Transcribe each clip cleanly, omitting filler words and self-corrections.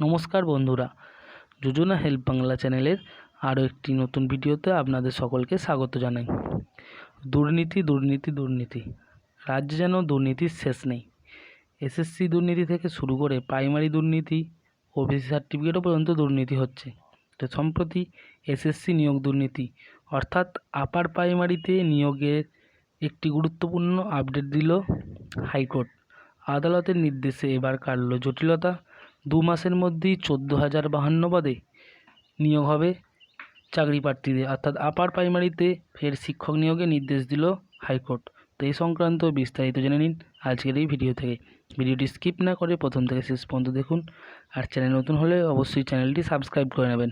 নমস্কার বন্ধুরা, যোজনা হেল্প বাংলা চ্যানেলের আরও একটি নতুন ভিডিওতে আপনাদের সকলকে স্বাগত জানাই। দুর্নীতি দুর্নীতি দুর্নীতি, রাজ্যে যেন দুর্নীতির শেষ নেই। এসএসসি দুর্নীতি থেকে শুরু করে প্রাইমারি দুর্নীতি, ওবিসি সার্টিফিকেটও পর্যন্ত দুর্নীতি হচ্ছে। তো সম্প্রতি এসএসসি নিয়োগ দুর্নীতি অর্থাৎ আপার প্রাইমারিতে নিয়োগের একটি গুরুত্বপূর্ণ আপডেট দিল হাইকোর্ট। আদালতের নির্দেশে এবার কাটল জটিলতা। 2 মাসের মধ্যেই 14,052 পদে নিয়োগ হবে চাকরি প্রার্থীদের, অর্থাৎ আপার প্রাইমারিতে ফের শিক্ষক নিয়োগে নির্দেশ দিল হাইকোর্ট। তো এই সংক্রান্ত বিস্তারিত জেনে নিন আজকের এই ভিডিও থেকে। ভিডিওটি স্কিপ না করে প্রথম থেকে শেষ পর্যন্ত দেখুন, আর চ্যানেল নতুন হলে অবশ্যই চ্যানেলটি সাবস্ক্রাইব করে নেবেন।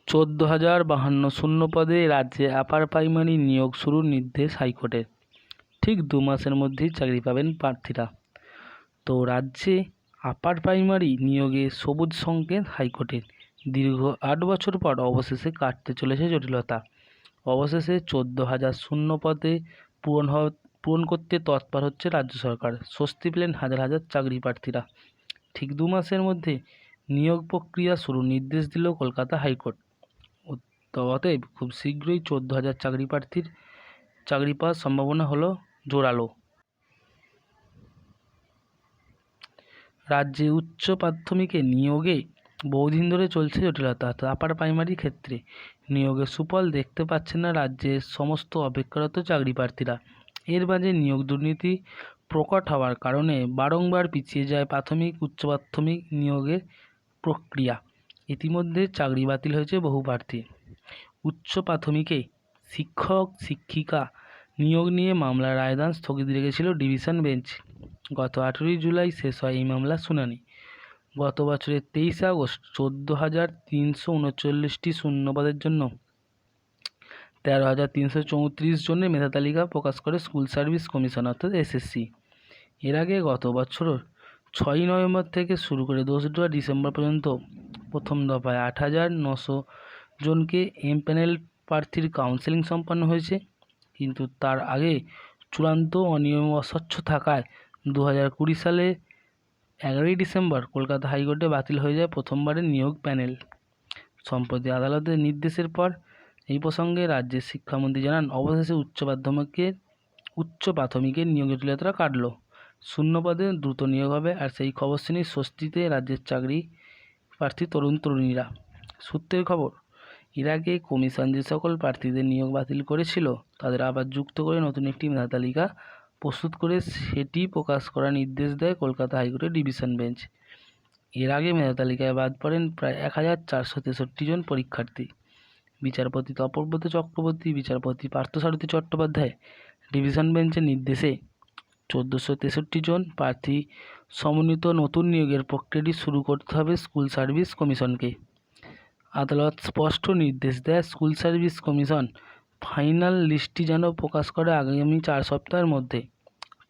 14,052 শূন্য পদে রাজ্যে আপার প্রাইমারি নিয়োগ শুরুর নির্দেশ হাইকোর্টের। ঠিক 2 মাসের মধ্যেই চাকরি পাবেন প্রার্থীরা। তো রাজ্যে আপার প্রাইমারি নিয়োগে সবুজ সংকেত হাইকোর্টের। দীর্ঘ 8 বছর পর অবশেষে কাটতে চলেছে জটিলতা। অবশেষে 14,000 শূন্য পদে পূরণ করতে তৎপর হচ্ছে রাজ্য সরকার। স্বস্তি পেলেন হাজার হাজার চাকরি প্রার্থীরা। ঠিক 2 মাসের মধ্যে নিয়োগ প্রক্রিয়া শুরুর নির্দেশ দিল কলকাতা হাইকোর্ট। তো অতএব খুব শীঘ্রই 14,000 চাকরি প্রার্থীর চাকরি পাওয়ার সম্ভাবনা হলো জোরালো। রাজ্যে উচ্চ প্রাথমিকে নিয়োগে বহুদিন ধরে চলছে জটিলতা। আপার প্রাইমারি ক্ষেত্রে নিয়োগের সুফল দেখতে পাচ্ছেন না রাজ্যের সমস্ত অপেক্ষারত চাকরি প্রার্থীরা। এর মাঝে নিয়োগ দুর্নীতি প্রকট হওয়ার কারণে বারংবার পিছিয়ে যায় প্রাথমিক উচ্চ প্রাথমিক নিয়োগের প্রক্রিয়া। ইতিমধ্যে চাকরি বাতিল হয়েছে বহু প্রার্থী। উচ্চ প্রাথমিকে শিক্ষক শিক্ষিকা নিয়োগ নিয়ে মামলার রায়দান স্থগিত রেখেছিল ডিভিশন বেঞ্চ। গত 18 জুলাই শেষ হয় এই মামলার শুনানি। গত বছরের 23 আগস্ট 14,339টি শূন্যপদের জন্য 13,334 জনের মেধা তালিকা প্রকাশ করে স্কুল সার্ভিস কমিশন অর্থাৎ এসএসসি। এর আগে গত বছর 6 নভেম্বর থেকে শুরু করে 2 ডিসেম্বর পর্যন্ত প্রথম দফায় 8,900 জনকে এমপ্যানেল প্রার্থীর কাউন্সেলিং সম্পন্ন হয়েছে। কিন্তু তার আগে চূড়ান্ত অনিয়ম অস্বচ্ছ থাকায় 2020 সালে 11 ডিসেম্বর কলকাতা হাইকোর্টে বাতিল হয়ে যায় প্রথমবারের নিয়োগ প্যানেল। সম্প্রতি আদালতের নির্দেশের পর এই প্রসঙ্গে রাজ্যের শিক্ষামন্ত্রী জানান, অবশেষে উচ্চ প্রাথমিকের নিয়োগ জটিলতা কাটল। শূন্য পদে দ্রুত নিয়োগ হবে, আর সেই খবর শুনে স্বস্তিতে রাজ্যের চাকরি প্রার্থী তরুণ তরুণীরা। সূত্রের খবর, এর আগে কমিশন যে সকল প্রার্থীদের নিয়োগ বাতিল করেছিল তাদের আবার যুক্ত করে নতুন একটি মেধা তালিকা প্রস্তুত করে সেটি প্রকাশ করার নির্দেশ দেয় কলকাতা হাইকোর্টের ডিভিশন বেঞ্চ। এর আগে মেধা তালিকায় বাদ পড়েন প্রায় 1,463 জন পরীক্ষার্থী। বিচারপতি তপব্রত চক্রবর্তী, বিচারপতি পার্থসারথী চট্টোপাধ্যায় ডিভিশন বেঞ্চের নির্দেশে 1,463 জন প্রার্থী সমন্বিত নতুন নিয়োগের প্রক্রিয়াটি শুরু করতে হবে স্কুল সার্ভিস কমিশনকে। আদালত স্পষ্ট নির্দেশ দেয় স্কুল সার্ভিস কমিশন ফাইনাল লিস্টটি যেন প্রকাশ করে আগামী 4 সপ্তাহের মধ্যে।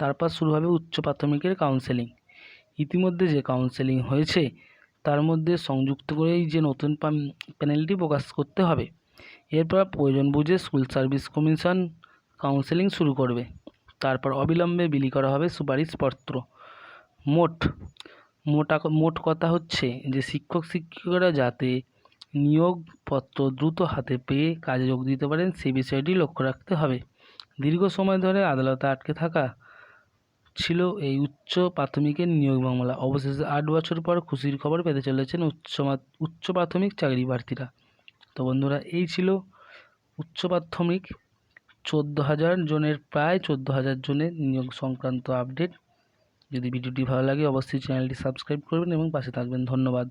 তারপর শুরু হবে উচ্চ প্রাথমিকের কাউন্সেলিং। ইতিমধ্যে যে কাউন্সেলিং হয়েছে তার মধ্যে সংযুক্ত করেই যে নতুন প্যানেলটি প্রকাশ করতে হবে। এরপর প্রয়োজন বুঝে স্কুল সার্ভিস কমিশন কাউন্সেলিং শুরু করবে। তারপর অবিলম্বে বিলি করা হবে সুপারিশপত্র। মোট কথা হচ্ছে যে শিক্ষক শিক্ষিকারা যাতে নিয়োগপত্র দ্রুত হাতে পেয়ে কাজে যোগ দিতে পারেন সেই বিষয়টি লক্ষ্য রাখতে হবে। দীর্ঘ সময় ধরে আদালতে আটকে থাকা ছিল এই উচ্চ প্রাথমিকের নিয়োগ মামলা। অবশেষে 8 বছর পর খুশির খবর পেতে চলেছেন উচ্চ প্রাথমিক চাকরি প্রার্থীরা। তো বন্ধুরা, এই ছিল উচ্চ প্রাথমিক 14,000 জনের প্রায় 14,000 জনের নিয়োগ সংক্রান্ত আপডেট। যদি ভিডিওটি ভালো লাগে অবশ্যই চ্যানেলটি সাবস্ক্রাইব করবেন এবং পাশে থাকবেন। ধন্যবাদ।